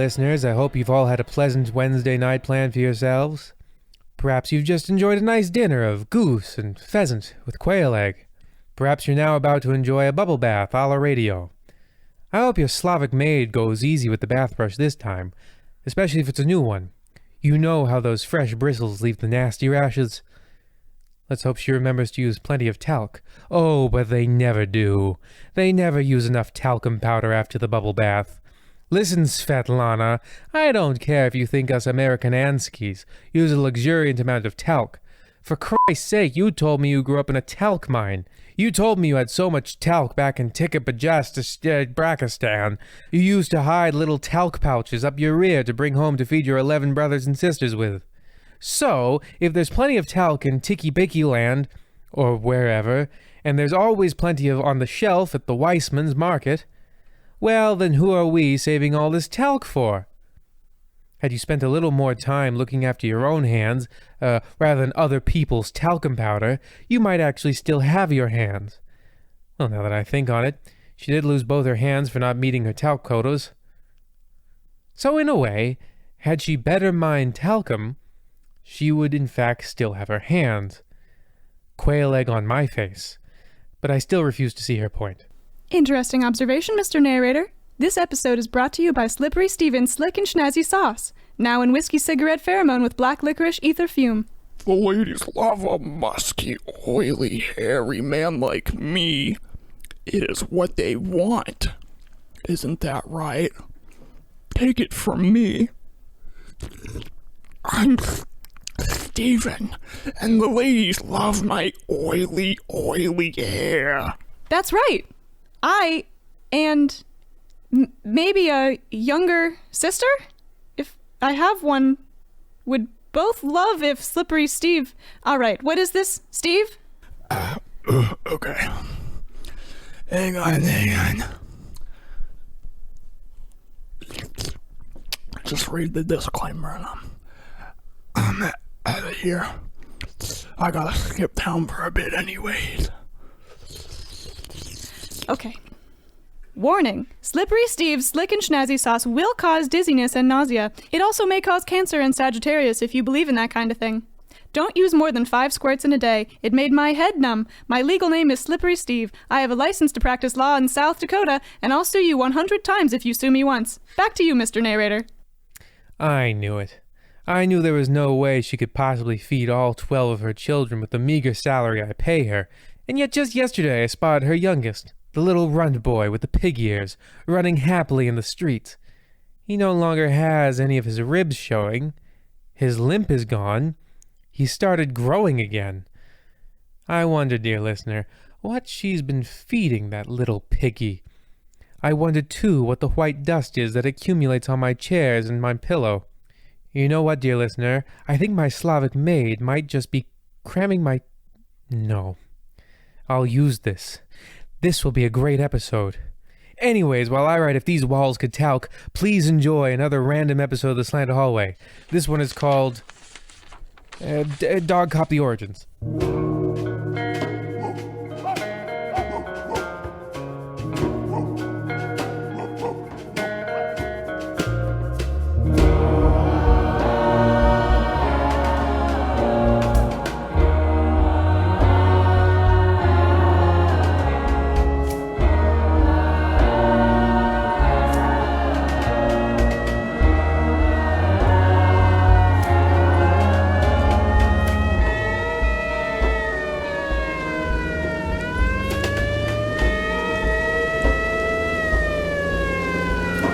listeners. I hope you've all had a pleasant Wednesday night planned for yourselves. Perhaps you've just enjoyed a nice dinner of goose and pheasant with quail egg. Perhaps you're now about to enjoy a bubble bath a la radio. I hope your Slavic maid goes easy with the bath brush this time, especially if it's a new one. You know how those fresh bristles leave the nasty rashes. Let's hope she remembers to use plenty of talc. Oh, but they never do. They never use enough talcum powder after the bubble bath. Listen, Svetlana, I don't care if you think us American Anskis use a luxuriant amount of talc. For Christ's sake, you told me you grew up in a talc mine. You told me you had so much talc back in Brakistan. You used to hide little talc pouches up your rear to bring home to feed your 11 brothers and sisters with. So, if there's plenty of talc in Tiki-Biki land, or wherever, and there's always plenty of on the shelf at the Weissman's market, well, then who are we saving all this talc for? Had you spent a little more time looking after your own hands, rather than other people's talcum powder, you might actually still have your hands. Well, now that I think on it, she did lose both her hands for not meeting her talc quotas. So in a way, had she better mined talcum, she would in fact still have her hands. Quail egg on my face. But I still refuse to see her point. Interesting observation, Mr. Narrator. This episode is brought to you by Slippery Steven's Slick and Schnazzy Sauce, now in whiskey cigarette pheromone with black licorice ether fume. The ladies love a musky, oily, hairy man like me. It is what they want. Isn't that right? Take it from me. I'm Steven, and the ladies love my oily, oily hair. That's right. I, and maybe a younger sister, if I have one, would both love if Slippery Steve... Alright, what is this, Steve? Okay. Hang on. Just read the disclaimer and I'm out of here. I gotta skip town for a bit anyways. Okay. Warning. Slippery Steve's Slick and Schnazzy Sauce will cause dizziness and nausea. It also may cause cancer and Sagittarius if you believe in that kind of thing. Don't use more than 5 squirts in a day. It made my head numb. My legal name is Slippery Steve. I have a license to practice law in South Dakota, and I'll sue you 100 times if you sue me once. Back to you, Mr. Narrator. I knew it. I knew there was no way she could possibly feed all 12 of her children with the meager salary I pay her, and yet just yesterday I spotted her youngest, the little runt boy with the pig ears, running happily in the streets. He no longer has any of his ribs showing. His limp is gone. He started growing again. I wonder, dear listener, what she's been feeding that little piggy. I wonder, too, what the white dust is that accumulates on my chairs and my pillow. You know what, dear listener? I think my Slavic maid might just be cramming my... No. I'll use this. This will be a great episode. Anyways, while I write If These Walls Could Talc, please enjoy another random episode of the Slanted Hallway. This one is called... Dog Cop the Origins.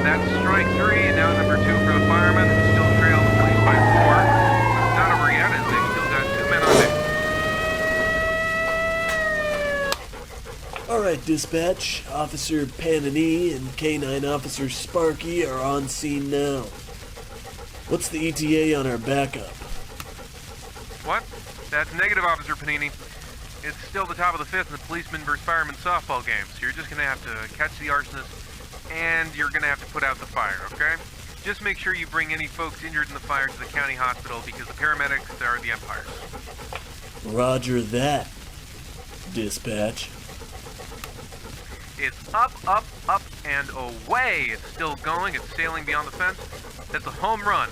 That's strike 3, and now number 2 for the firemen, who still trail the police by 4. Not over yet, as they've still got 2 men on deck. Alright, dispatch. Officer Panini and K9 Officer Sparky are on scene now. What's the ETA on our backup? What? That's negative, Officer Panini. It's still the top of the 5th in the policeman versus fireman softball game, so you're just gonna have to catch the arsonist, and you're gonna have to put out the fire, okay? Just make sure you bring any folks injured in the fire to the county hospital, because the paramedics are the umpires. Roger that, dispatch. It's up, up, up, and away. It's still going. It's sailing beyond the fence. That's a home run.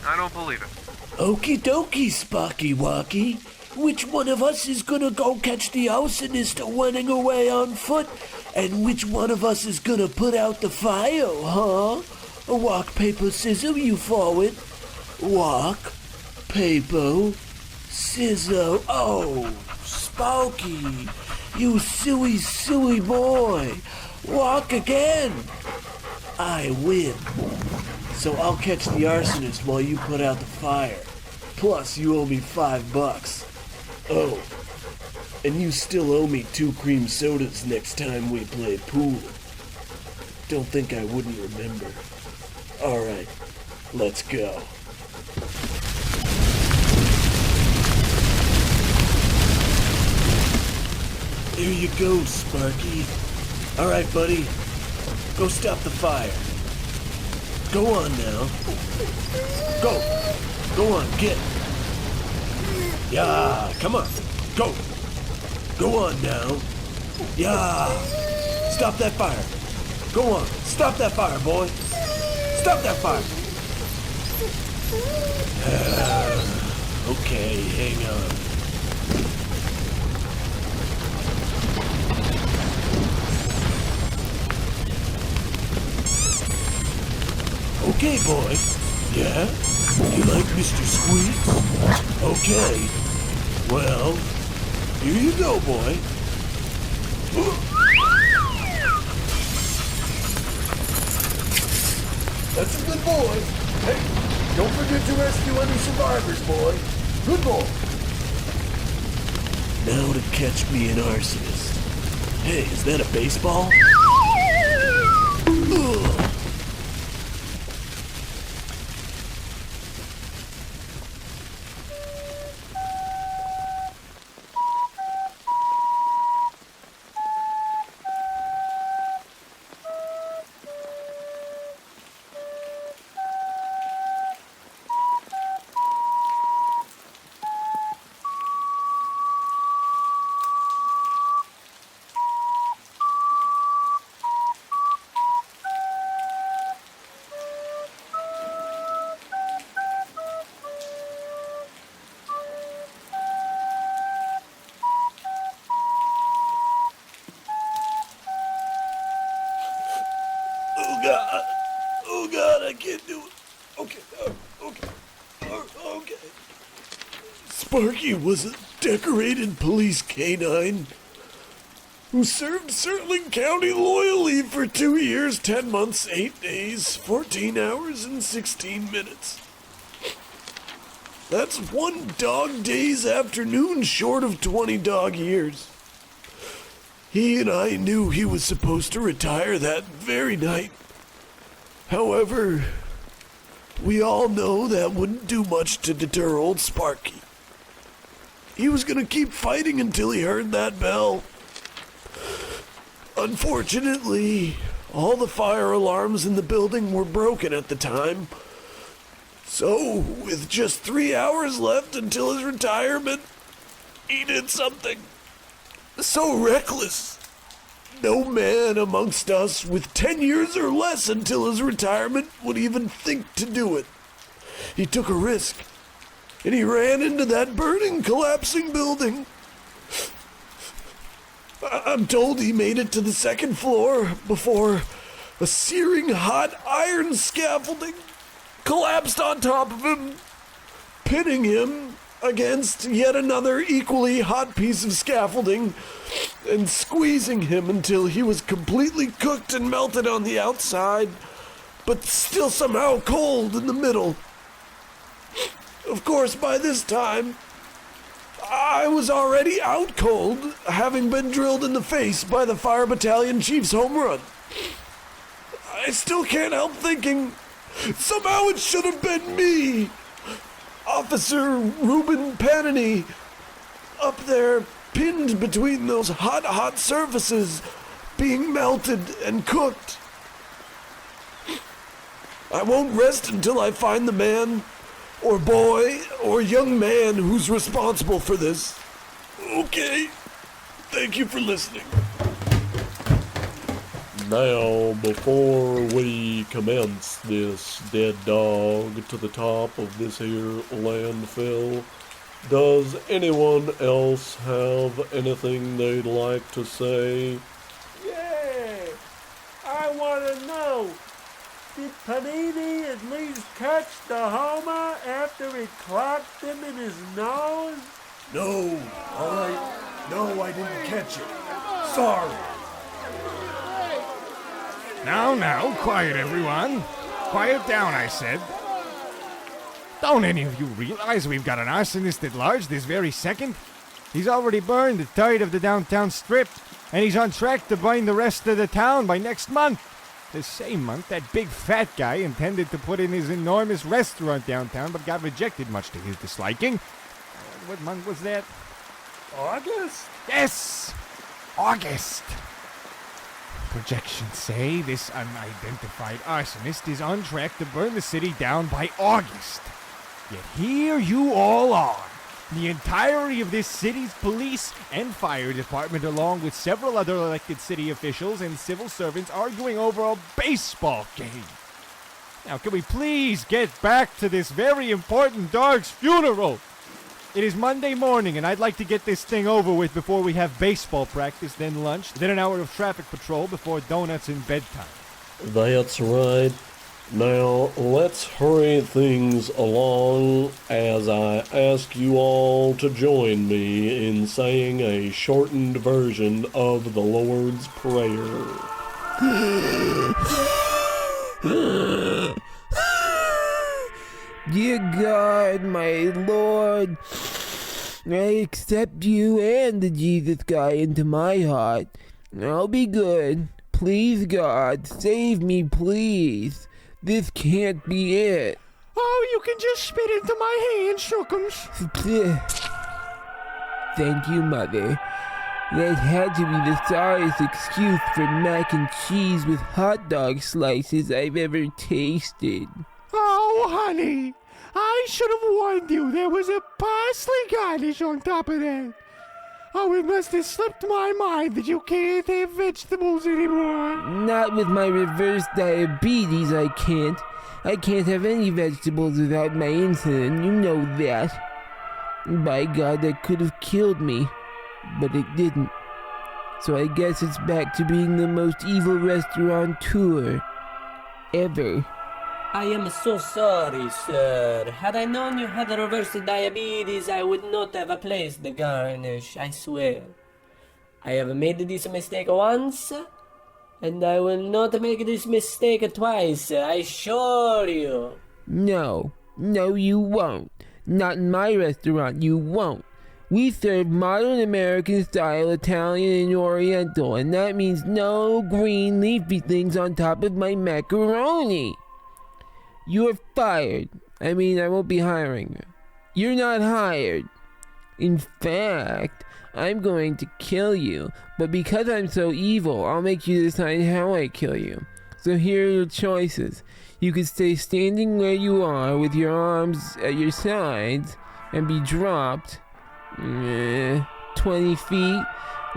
I don't believe it. Okie dokie, Sparky Walkie. Which one of us is gonna go catch the arsonist running away on foot? And which one of us is gonna put out the fire, huh? Rock, paper, scissors, you forward. Rock, paper, scissors. Oh, Sparky, you silly, silly boy. Rock again. I win. So I'll catch the arsonist while you put out the fire. Plus, you owe me $5. Oh, and you still owe me 2 cream sodas next time we play pool. Don't think I wouldn't remember. Alright, let's go. There you go, Sparky. Alright, buddy. Go stop the fire. Go on now. Go on, get. Yeah, come on. Go. Go on now. Yeah. Stop that fire. Go on. Stop that fire, boy. Stop that fire. Okay, hang on. Okay, boy. Yeah? You like Mr. Squeaks? Okay. Well, here you go, boy. That's a good boy. Hey, don't forget to rescue any survivors, boy. Good boy. Now to catch me an arsonist. Hey, is that a baseball? Ugh. Oh God, I can't do it. Okay. Sparky was a decorated police canine who served Surtling County loyally for 2 years, 10 months, 8 days, 14 hours, and 16 minutes. That's 1 dog day's afternoon short of 20 dog years. He and I knew he was supposed to retire that very night. However, we all know that wouldn't do much to deter old Sparky. He was gonna keep fighting until he heard that bell. Unfortunately, all the fire alarms in the building were broken at the time. So, with just 3 hours left until his retirement, he did something so reckless. No man amongst us with 10 years or less until his retirement would even think to do it. He took a risk, and he ran into that burning, collapsing building. I'm told he made it to the 2nd floor before a searing hot iron scaffolding collapsed on top of him, pinning him against yet another equally hot piece of scaffolding and squeezing him until he was completely cooked and melted on the outside, but still somehow cold in the middle. Of course, by this time, I was already out cold, having been drilled in the face by the fire battalion chief's home run. I still can't help thinking, somehow it should have been me, Officer Reuben Panini, up there pinned between those hot surfaces, being melted and cooked. I won't rest until I find the man, or boy, or young man who's responsible for this. Okay, thank you for listening. Now, before we commence this dead dog to the top of this here landfill, does anyone else have anything they'd like to say? Yeah, I want to know, did Panini at least catch the homer after it clocked him in his nose? No, alright. No, I didn't catch it. Sorry. Now, quiet everyone. Quiet down, I said. Don't any of you realize we've got an arsonist at large this very second? He's already burned a third of the downtown strip, and he's on track to burn the rest of the town by next month. The same month that big fat guy intended to put in his enormous restaurant downtown, but got rejected much to his disliking. What month was that? August? Yes! August! Projections say this unidentified arsonist is on track to burn the city down by August. Yet here you all are. The entirety of this city's police and fire department, along with several other elected city officials and civil servants, arguing over a baseball game. Now, can we please get back to this very important dog's funeral? It is Monday morning, and I'd like to get this thing over with before we have baseball practice, then lunch, then an hour of traffic patrol before donuts and bedtime. That's right. Now, let's hurry things along as I ask you all to join me in saying a shortened version of the Lord's Prayer. Dear God, my Lord, I accept you and the Jesus guy into my heart. I'll be good. Please, God, save me, please. This can't be it. Oh, you can just spit into my hand, Shookums. Thank you, Mother. That had to be the sorriest excuse for mac and cheese with hot dog slices I've ever tasted. Oh, honey, I should have warned you there was a parsley garnish on top of that. Oh, it must have slipped my mind that you can't have vegetables anymore. Not with my reverse diabetes, I can't. I can't have any vegetables without my insulin, you know that. By God, that could have killed me, but it didn't. So I guess it's back to being the most evil restaurateur ever. I am so sorry, sir. Had I known you had reverse diabetes, I would not have placed the garnish, I swear. I have made this mistake once, and I will not make this mistake twice, I assure you. No, you won't. Not in my restaurant, you won't. We serve modern American style Italian and Oriental, and that means no green leafy things on top of my macaroni. You're fired. I mean, I won't be hiring you. You're not hired. In fact, I'm going to kill you, but because I'm so evil, I'll make you decide how I kill you. So here are your choices. You could stay standing where you are with your arms at your sides and be dropped 20 feet,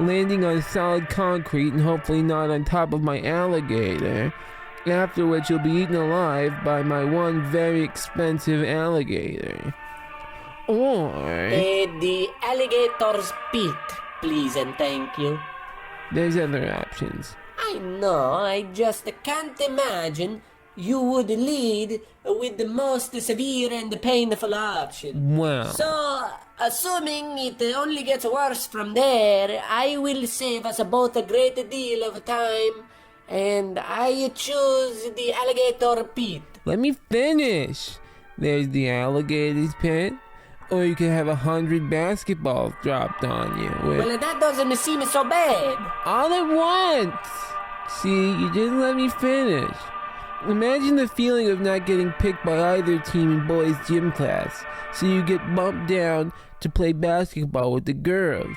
landing on solid concrete and hopefully not on top of my alligator. After which you'll be eaten alive by my one very expensive alligator. Or... The alligator's pit, please and thank you. there's other options. I know, I just can't imagine you would lead with the most severe and painful option. Wow. So, assuming it only gets worse from there, I will save us both a great deal of time, and I choose the alligator pit. Let me finish. There's the alligator's pen, or you could have 100 basketballs dropped on you. Well, that doesn't seem so bad. All at once. See, you didn't let me finish. Imagine the feeling of not getting picked by either team in boys' gym class, so you get bumped down to play basketball with the girls.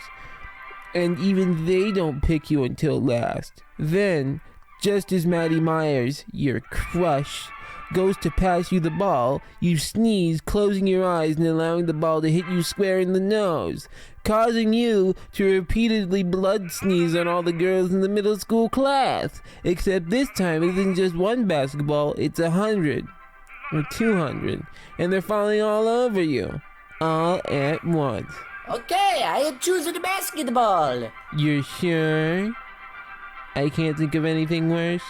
And even they don't pick you until last. Then, just as Maddie Myers, your crush, goes to pass you the ball, you sneeze, closing your eyes and allowing the ball to hit you square in the nose, causing you to repeatedly blood sneeze on all the girls in the middle school class. Except this time it isn't just one basketball, it's 100 or 200, and they're falling all over you, all at once. Okay, I am choosing the basketball. You're sure? I can't think of anything worse.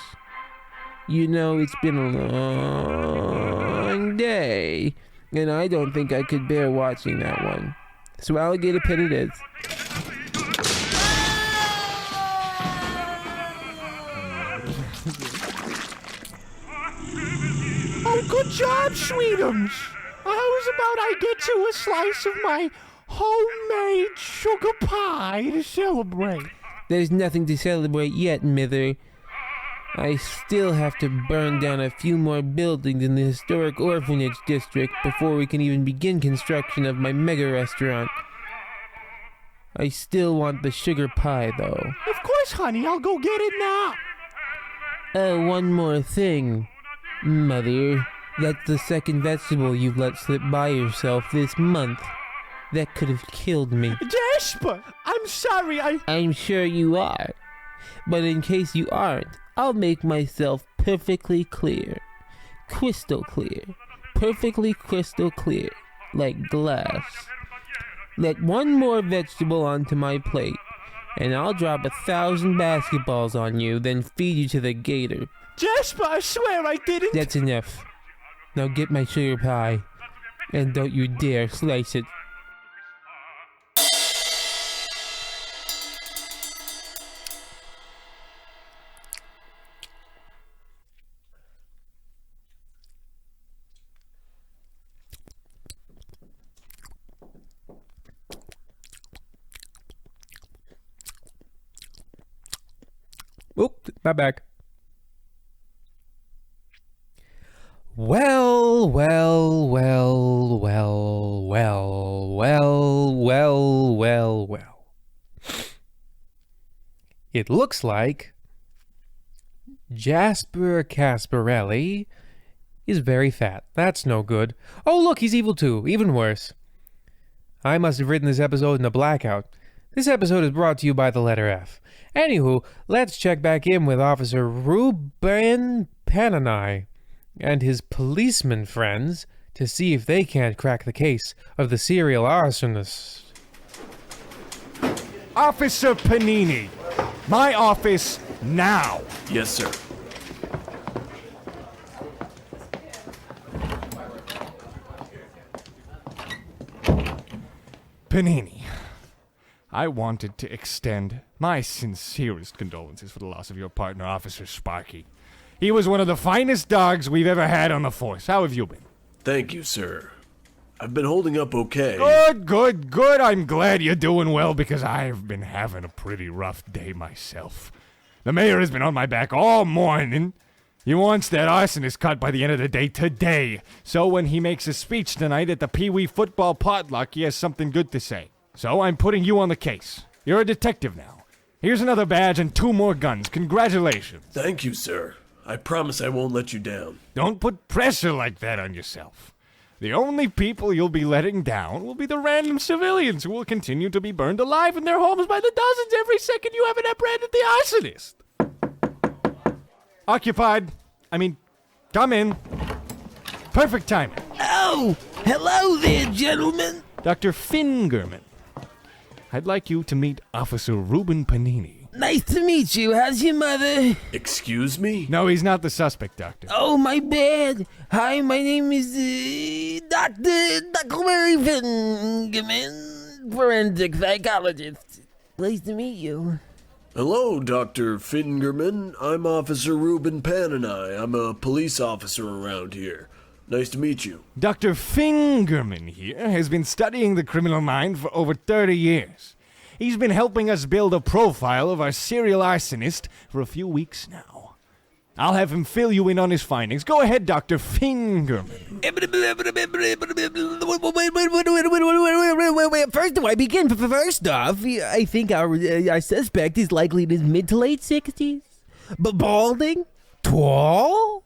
You know, it's been a long day, and I don't think I could bear watching that one. So alligator pit it is. Oh, good job, Sweetums. How's about I get you a slice of my homemade sugar pie to celebrate? There's nothing to celebrate yet, Mither. I still have to burn down a few more buildings in the historic orphanage district before we can even begin construction of my mega restaurant. I still want the sugar pie, though. Of course, honey, I'll go get it now. Oh, one more thing, Mother. That's the second vegetable you've let slip by yourself this month. That could have killed me. Jasper, I'm sorry, I'm sure you are. But in case you aren't, I'll make myself perfectly clear. Crystal clear. Perfectly crystal clear. Like glass. Let one more vegetable onto my plate, and I'll drop 1,000 basketballs on you, then feed you to the gator. Jasper, I swear I didn't. That's enough. Now get my sugar pie, and don't you dare slice it. Oop, my bag. Well. It looks like Jasper Casparelli is very fat. That's no good. Oh, look, he's evil too. Even worse. I must have written this episode in a blackout. This episode is brought to you by the letter F. Anywho, let's check back in with Officer Ruben Panani and his policeman friends to see if they can't crack the case of the serial arsonist. Officer Panini, my office now. Yes, sir. Panini, I wanted to extend my sincerest condolences for the loss of your partner, Officer Sparky. He was one of the finest dogs we've ever had on the force. How have you been? Thank you, sir. I've been holding up okay. Good. I'm glad you're doing well because I've been having a pretty rough day myself. The mayor has been on my back all morning. He wants that arsonist caught by the end of the day today. So when he makes a speech tonight at the Pee Wee football potluck, he has something good to say. So I'm putting you on the case. You're a detective now. Here's another badge and 2 more guns. Congratulations. Thank you, sir. I promise I won't let you down. Don't put pressure like that on yourself. The only people you'll be letting down will be the random civilians who will continue to be burned alive in their homes by the dozens every second you haven't apprehended the arsonist. Occupied. Come in. Perfect timing. Oh, hello there, gentlemen. Dr. Fingerman. I'd like you to meet Officer Ruben Panini. Nice to meet you. How's your mother? Excuse me? No, he's not the suspect, Doctor. Oh, my bad. Hi, my name is Dr. Larry Fingerman, forensic psychologist. Pleased to meet you. Hello, Dr. Fingerman. I'm Officer Ruben Panani. I'm a police officer around here. Nice to meet you. Dr. Fingerman here has been studying the criminal mind for over 30 years. He's been helping us build a profile of our serial arsonist for a few weeks now. I'll have him fill you in on his findings. Go ahead, Dr. Fingerman. First, do I begin? First off, I think our suspect is likely in his mid to late 60s. But balding? Tall?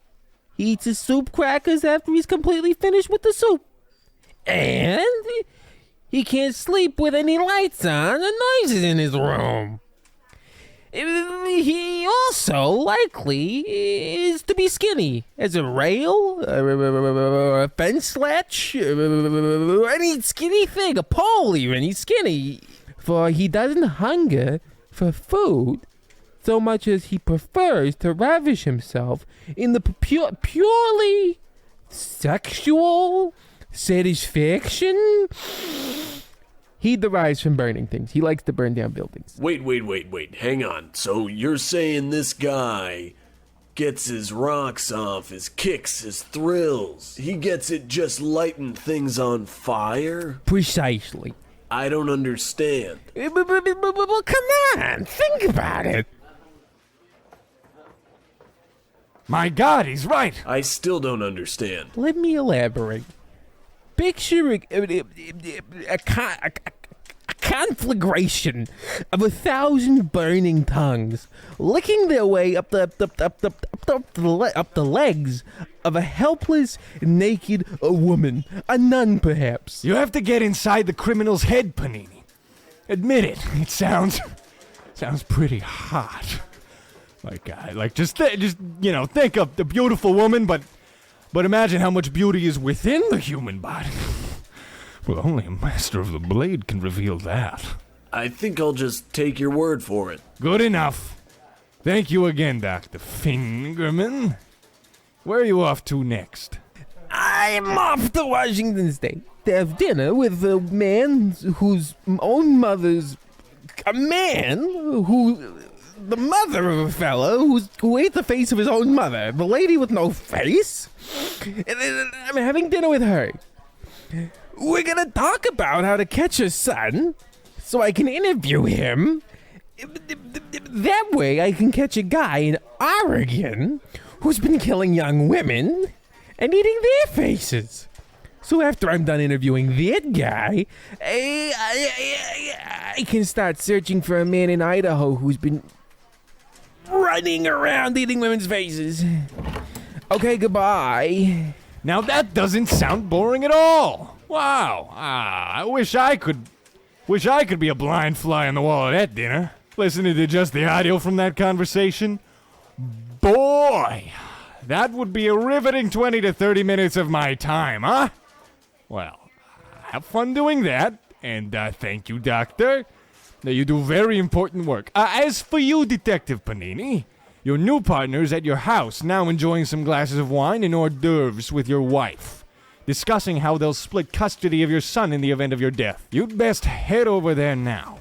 He eats his soup crackers after he's completely finished with the soup. And he can't sleep with any lights on or noises in his room. He also likely is to be skinny as a rail, a fence latch, any skinny thing, a pole even. He's skinny, for he doesn't hunger for food so much as he prefers to ravish himself in the purely sexual satisfaction he derives from burning things. He likes to burn down buildings. Wait. Hang on. So you're saying this guy gets his rocks off, his kicks, his thrills. He gets it just lighting things on fire? Precisely. I don't understand. Well, come on. Think about it. My God, he's right. I still don't understand. Let me elaborate. Picture a conflagration of 1,000 burning tongues licking their way up the legs of a helpless, naked woman, a nun perhaps. You have to get inside the criminal's head, Panini. Admit it. It sounds pretty hot. Just think of the beautiful woman, but imagine how much beauty is within the human body. Well, only a master of the blade can reveal that. I think I'll just take your word for it. Good enough. Thank you again, Dr. Fingerman. Where are you off to next? I'm off to Washington State to have dinner with a man whose own mother's... A man who... The mother of a fellow who ate the face of his own mother. The lady with no face. I'm having dinner with her. We're gonna talk about how to catch her son so I can interview him. That way I can catch a guy in Oregon who's been killing young women and eating their faces. So after I'm done interviewing that guy, I can start searching for a man in Idaho who's been running around eating women's faces. Okay, goodbye. Now that doesn't sound boring at all. Wow. I wish I could be a blind fly on the wall at that dinner, listening to just the audio from that conversation. Boy, that would be a riveting 20 to 30 minutes of my time, huh? Well, have fun doing that, and thank you, Doctor. Now, you do very important work. As for you, Detective Panini, your new partner's at your house, now enjoying some glasses of wine and hors d'oeuvres with your wife, discussing how they'll split custody of your son in the event of your death. You'd best head over there now.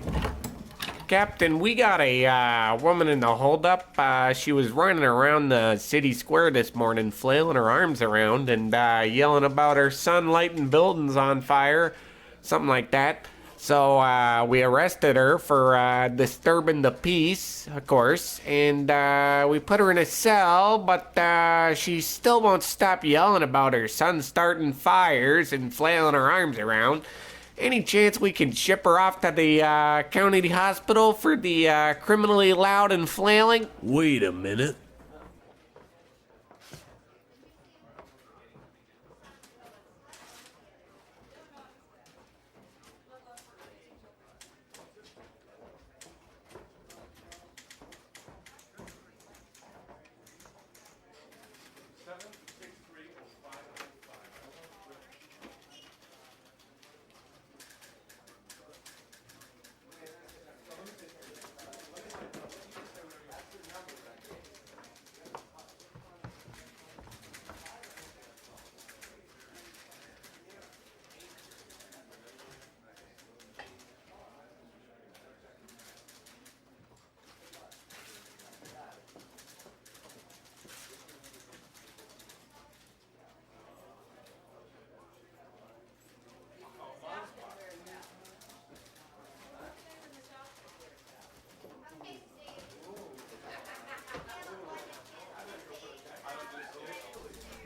Captain, we got a woman in the holdup. She was running around the city square this morning, flailing her arms around and yelling about her son lighting buildings on fire, something like that. So we arrested her for disturbing the peace, of course, and we put her in a cell, but she still won't stop yelling about her son starting fires and flailing her arms around. Any chance we can ship her off to the county hospital for the criminally loud and flailing? Wait a minute.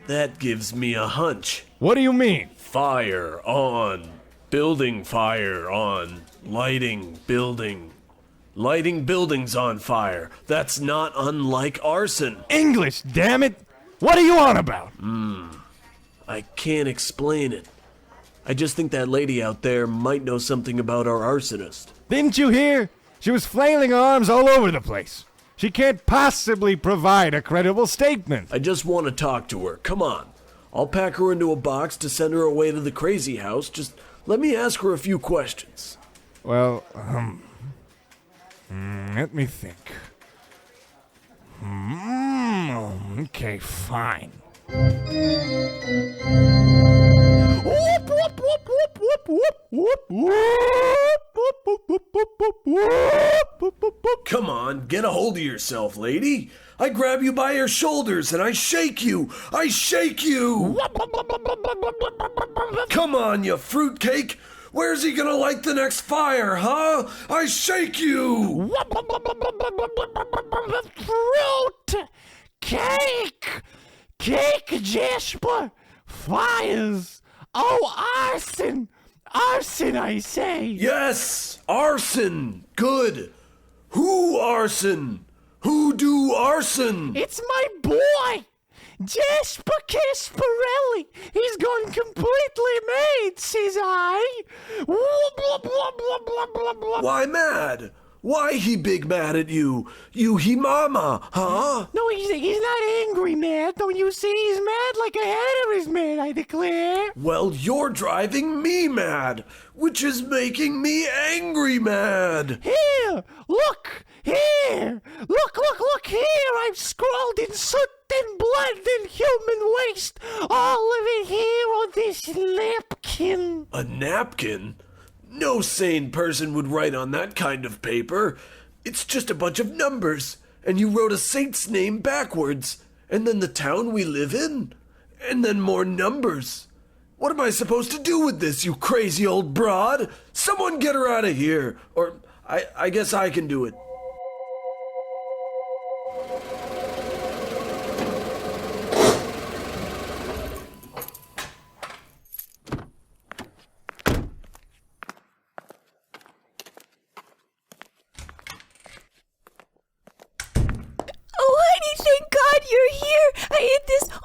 That gives me a hunch. What do you mean? Fire on. Building fire on. Lighting building. Lighting buildings on fire. That's not unlike arson. English, damn it! What are you on about? I can't explain it. I just think that lady out there might know something about our arsonist. Didn't you hear? She was flailing her arms all over the place. She can't possibly provide a credible statement. I just want to talk to her. Come on. I'll pack her into a box to send her away to the crazy house. Just let me ask her a few questions. Well, let me think. Okay, fine. Come on, get a hold of yourself, lady. I grab you by your shoulders and I shake you. I shake you. Come on, you fruitcake. Where's he gonna light the next fire, huh? I shake you. Fruit! Cake! Cake, Jasper! Fires! Oh, arson! Arson, I say! Yes, arson. Good. Who arson? Who do arson? It's my boy! Jasper Casparelli! He's gone completely mad, says I! Why mad? Why he big mad at you? You he mama, huh? No, he's not angry mad. Don't you see? He's mad like a hatter is mad, I declare. Well, you're driving me mad, which is making me angry mad. Here! Look! Here! Look here! I've scrawled in soot and blood and human waste, all of it here on this napkin. A napkin? No sane person would write on that kind of paper. It's just a bunch of numbers, and you wrote a saint's name backwards, and then the town we live in, and then more numbers. What am I supposed to do with this, you crazy old broad? Someone get her out of here, or I guess I can do it.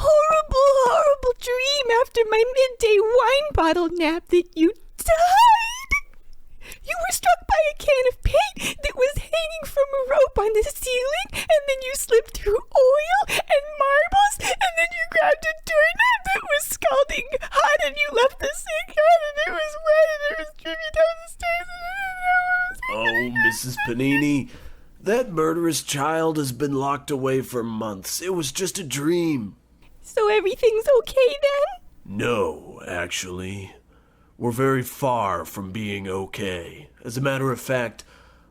Horrible dream after my midday wine bottle nap that you died. You were struck by a can of paint that was hanging from a rope on the ceiling, and then you slipped through oil and marbles, and then you grabbed a doorknob that was scalding hot, and you left the sink on, and it was wet, and it was dripping down the stairs, Oh, Mrs. Panini, that murderous child has been locked away for months. It was just a dream. So everything's okay then? No, actually. We're very far from being okay. As a matter of fact,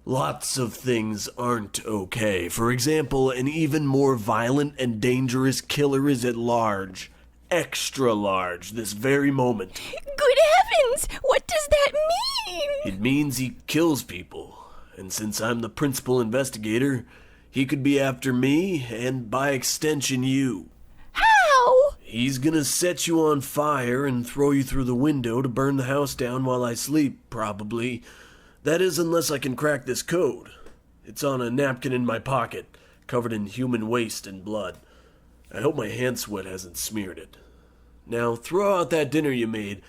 lots of things aren't okay. For example, an even more violent and dangerous killer is at large. Extra large, this very moment. Good heavens! What does that mean? It means he kills people. And since I'm the principal investigator, he could be after me and, by extension, you. How? He's gonna set you on fire and throw you through the window to burn the house down while I sleep, probably. That is, unless I can crack this code. It's on a napkin in my pocket, covered in human waste and blood. I hope my hand sweat hasn't smeared it. Now, throw out that dinner you made.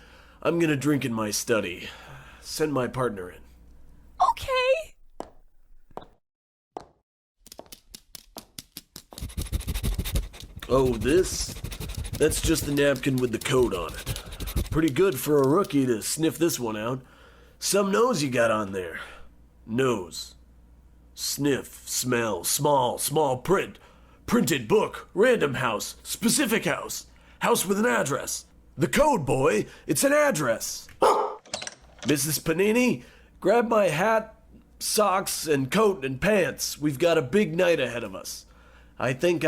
I'm gonna drink in my study. Send my partner in. Okay. Oh, this? That's just the napkin with the code on it. Pretty good for a rookie to sniff this one out. Some nose you got on there. Nose. Sniff, smell, small print. Printed book, random house, specific house. House with an address. The code, boy, it's an address. Mrs. Panini, grab my hat, socks, and coat and pants. We've got a big night ahead of us. I think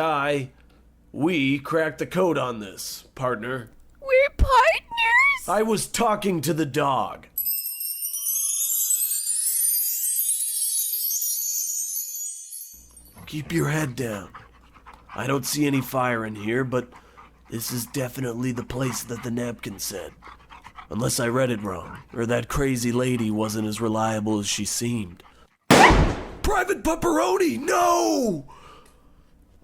we cracked the code on this, partner. We're partners? I was talking to the dog. Keep your head down. I don't see any fire in here, but this is definitely the place that the napkin said. Unless I read it wrong, or that crazy lady wasn't as reliable as she seemed. Private Pepperoni, no!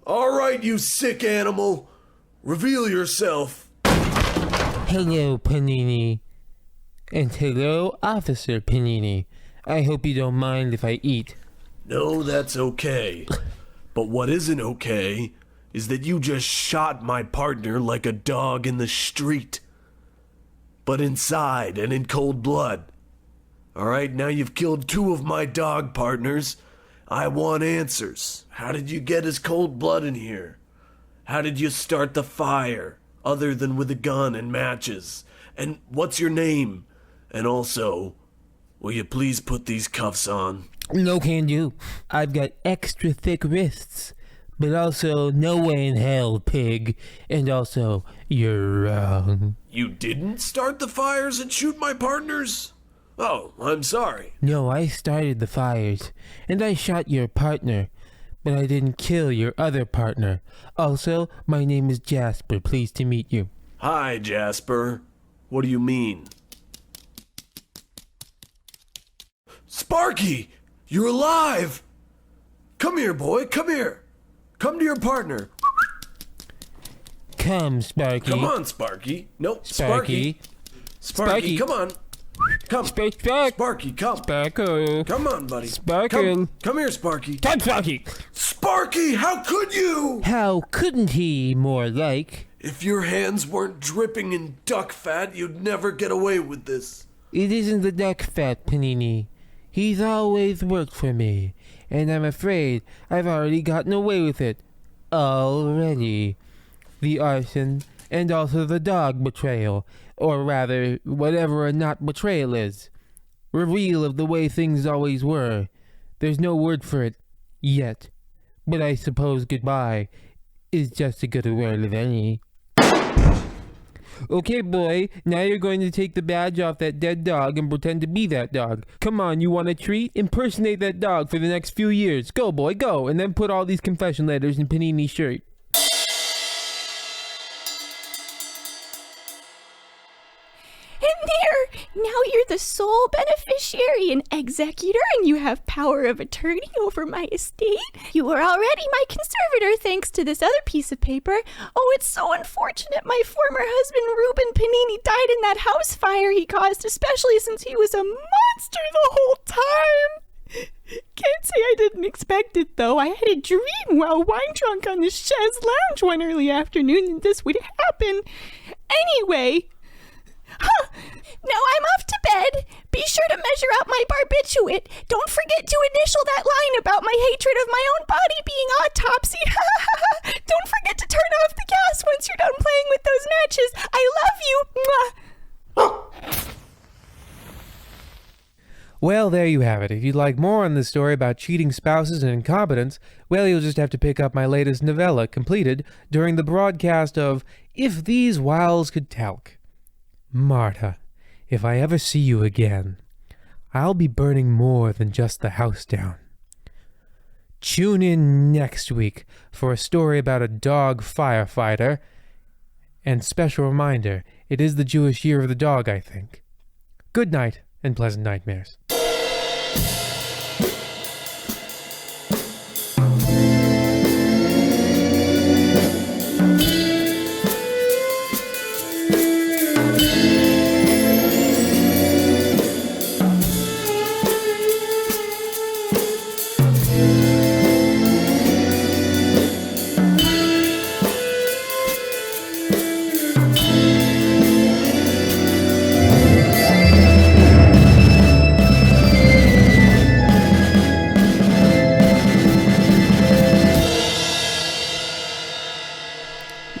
All right, you sick animal. Reveal yourself. Hello, Panini. And hello, Officer Panini. I hope you don't mind if I eat. No, that's okay. But what isn't okay is that you just shot my partner like a dog in the street. But inside and in cold blood. Alright, now you've killed 2 of my dog partners. I want answers. How did you get his cold blood in here? How did you start the fire, other than with a gun and matches? And what's your name? And also, will you please put these cuffs on? No can do. I've got extra thick wrists. But also, no way in hell, pig. And also, you're wrong. You didn't start the fires and shoot my partners? Oh, I'm sorry. No, I started the fires. And I shot your partner. But I didn't kill your other partner. Also, my name is Jasper. Pleased to meet you. Hi, Jasper. What do you mean? Sparky! You're alive! Come here, boy, come here. Come to your partner. Come, Sparky. Come on, Sparky. No, Sparky. Sparky, come on. Come. Sparky, come. Sparkle. Come on, buddy. Sparkle. Come here, Sparky. Come, Sparky. Sparky, how could you? How couldn't he, more like? If your hands weren't dripping in duck fat, you'd never get away with this. It isn't the duck fat, Panini. He's always worked for me, and I'm afraid I've already gotten away with it. Already. The arson, and also the dog betrayal, or rather, whatever a not betrayal is. Reveal of the way things always were. There's no word for it, yet. But I suppose goodbye is just as good a word as any. Okay, boy, now you're going to take the badge off that dead dog and pretend to be that dog. Come on, you want a treat? Impersonate that dog for the next few years. Go, boy, go. And then put all these confession letters in Panini's shirt. And there! Now you're the sole beneficiary and executor, and you have power of attorney over my estate. You are already my conservator thanks to this other piece of paper. Oh, it's so unfortunate my former husband Reuben Panini died in that house fire he caused, especially since he was a monster the whole time. Can't say I didn't expect it, though. I had a dream while wine drunk on the chaise lounge one early afternoon that this would happen. Anyway... Huh. Now I'm off to bed. Be sure to measure out my barbiturate. Don't forget to initial that line about my hatred of my own body being autopsied. Don't forget to turn off the gas once you're done playing with those matches. I love you. Mwah. Well, there you have it. If you'd like more on this story about cheating spouses and incompetence, well, you'll just have to pick up my latest novella, completed during the broadcast of If These Wiles Could Talk. Marta, if I ever see you again, I'll be burning more than just the house down. Tune in next week for a story about a dog firefighter. And special reminder, it is the Jewish Year of the Dog, I think. Good night and pleasant nightmares.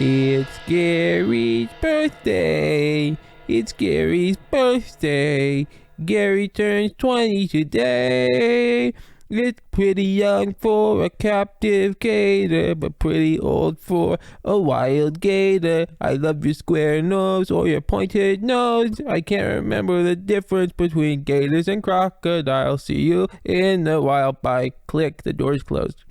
It's Gary's birthday. It's Gary's birthday. Gary turns 20 today. It's pretty young for a captive gator, but pretty old for a wild gator. I love your square nose or your pointed nose. I can't remember the difference between gators and crocodiles. See you in the wild. Bye. Click. The door's closed.